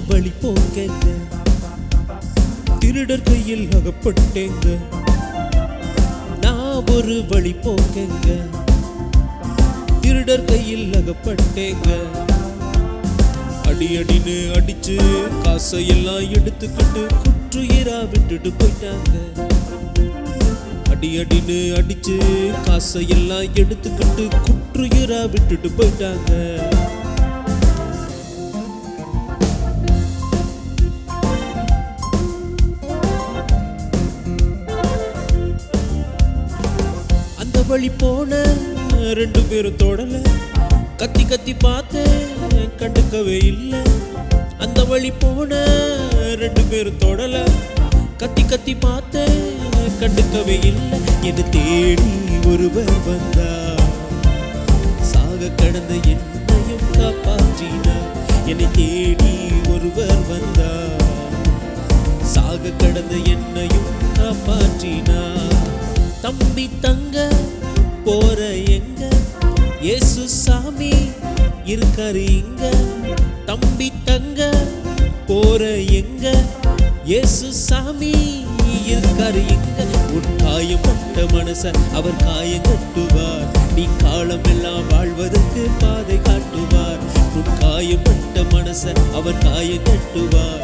வழி போக்கேங்க, திருடர் கையில் அகப்பட்டேங்க. நான் ஒரு வழி போக்கேங்க, திருடர் கையில் அகப்பட்டேங்க. அடி அடின்னு அடிச்சு காசையெல்லாம் எடுத்துக்கிட்டு குற்றுயிரா விட்டுட்டு போயிட்டாங்க. அடி அடின்னு அடிச்சு காசையெல்லாம் எடுத்துக்கிட்டு குற்றுயிரா விட்டுட்டு போயிட்டாங்க. அந்த வழி போன 2 பேரும் தொடல, கத்தி கத்தி பார்த்தேன் கண்டுக்கவே இல்லை. அந்த வழி போன 2 பேரும் தொடல, கத்தி கத்தி பார்த்தேன் கண்டுக்கவே இல்லை. என்னை தேடி ஒருவர் வந்தார், சாக கடந்த என்னையும் காப்பாற்றினார். என்னை தேடி ஒருவர் வந்தார், சாக கடந்த என்னையும் காப்பாற்றினார். தம்பி தங்க போற எங்க இயேசு சாமி இருக்காரு இங்க. தம்பி தங்க போற எங்க இயேசு சாமி இருக்காரு இங்க. உன் காயப்பட்ட மனச அவர் காயம் கட்டுவார், நீ காலம் எல்லாம் வாழ்வதற்கு பாதை காட்டுவார். உன் காயப்பட்ட மனச அவர் காயம் கட்டுவார்,